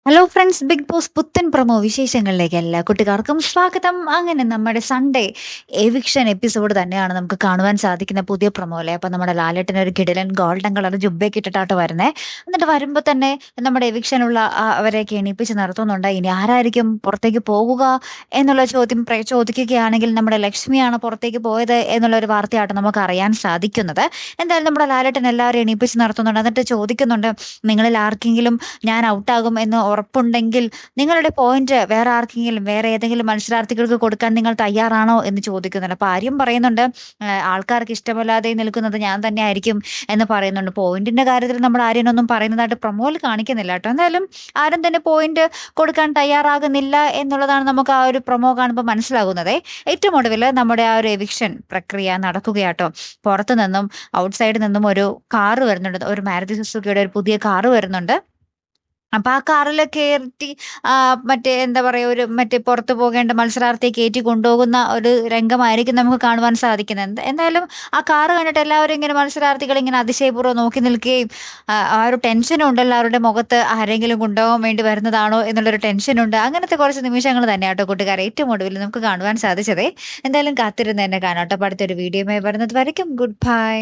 Hello friends, big boss പുത്തൻ promo വിശേഷങ്ങളിലേക്ക് എല്ലാ കുട്ടികാർക്കും സ്വാഗതം. അങ്ങനെ നമ്മുടെ സൺഡേ എവിക്ഷൻ എപ്പിസോഡ് തന്നെയാണ് നമുക്ക് കാണുവാൻ സാധിക്കുന്ന പുതിയ പ്രൊമോ അല്ലേ. അപ്പൊ നമ്മുടെ ലാലേട്ടൻ ഒരു കിടിലൻ ഗോൾഡൻ കളർ ജുബ്ബയൊക്കെ ഇട്ടിട്ടാട്ടോ വരുന്നേ. എന്നിട്ട് വരുമ്പോൾ തന്നെ നമ്മുടെ എവിക്ഷനുള്ള അവരെയൊക്കെ എണീപ്പിച്ച് നിർത്തുന്നുണ്ട്. ഇനി ആരായിരിക്കും പുറത്തേക്ക് പോകുക എന്നുള്ള ചോദ്യം ചോദിക്കുകയാണെങ്കിൽ നമ്മുടെ ലക്ഷ്മിയാണ് പുറത്തേക്ക് പോയത് എന്നുള്ള ഒരു വാർത്തയാട്ടോ നമുക്ക് അറിയാൻ സാധിക്കുന്നത്. എന്തായാലും നമ്മുടെ ലാലേട്ടൻ എല്ലാവരും എണീപ്പിച്ച് നിർത്തുന്നുണ്ട്. എന്നിട്ട് ചോദിക്കുന്നുണ്ട്, നിങ്ങളിൽ ആർക്കെങ്കിലും ഞാൻ ഔട്ടാകും എന്ന് ഉറപ്പുണ്ടെങ്കിൽ നിങ്ങളുടെ പോയിന്റ് വേറെ ആർക്കെങ്കിലും വേറെ ഏതെങ്കിലും മത്സരാർത്ഥികൾക്ക് കൊടുക്കാൻ നിങ്ങൾ തയ്യാറാണോ എന്ന് ചോദിക്കുന്നുണ്ട്. അപ്പൊ ആര്യം പറയുന്നുണ്ട്, ആൾക്കാർക്ക് ഇഷ്ടമല്ലാതെ നിൽക്കുന്നത് ഞാൻ തന്നെ ആയിരിക്കും എന്ന് പറയുന്നുണ്ട്. പോയിന്റിന്റെ കാര്യത്തിൽ നമ്മൾ ആര്യനൊന്നും പറയുന്നതായിട്ട് പ്രൊമോയിൽ കാണിക്കുന്നില്ല കേട്ടോ. എന്തായാലും ആരും തന്നെ പോയിന്റ് കൊടുക്കാൻ തയ്യാറാകുന്നില്ല എന്നുള്ളതാണ് നമുക്ക് ആ ഒരു പ്രൊമോ കാണുമ്പോൾ മനസ്സിലാകുന്നത്. ഏറ്റവും ഒടുവിൽ നമ്മുടെ ആ ഒരു എവിക്ഷൻ പ്രക്രിയ നടക്കുകയാട്ടോ. പുറത്തു നിന്നും ഔട്ട്സൈഡിൽ നിന്നും ഒരു കാറ് വരുന്നുണ്ട്, ഒരു മാരുതി സുസുക്കിയുടെ ഒരു പുതിയ കാറ് വരുന്നുണ്ട്. അപ്പൊ ആ കാറിൽ കയറ്റി മറ്റേ എന്താ പറയാ, ഒരു മറ്റേ പുറത്തു പോകേണ്ട മത്സരാർത്ഥിയെ കയറ്റി കൊണ്ടുപോകുന്ന ഒരു രംഗമായിരിക്കും നമുക്ക് കാണുവാൻ സാധിക്കുന്നത്. എന്തായാലും ആ കാറ് കണ്ടിട്ട് എല്ലാവരും ഇങ്ങനെ മത്സരാർത്ഥികൾ ഇങ്ങനെ അതിശയപൂർവ്വം നോക്കി നിൽക്കുകയും ആ ഒരു ടെൻഷനും ഉണ്ട് എല്ലാവരുടെ മുഖത്ത്. ആരെങ്കിലും കൊണ്ടുപോകാൻ വേണ്ടി വരുന്നതാണോ എന്നുള്ളൊരു ടെൻഷനുണ്ട്. അങ്ങനത്തെ കുറച്ച് നിമിഷങ്ങൾ തന്നെയാട്ടോ കൂട്ടുകാരെ ഏറ്റവും ഒടുവിൽ നമുക്ക് കാണുവാൻ സാധിച്ചതേ. എന്തായാലും കാത്തിരുന്ന് തന്നെ കാണാട്ടോ. അടുത്തൊരു വീഡിയോയുമായി വരുന്നത് വരയ്ക്കും. Good bye.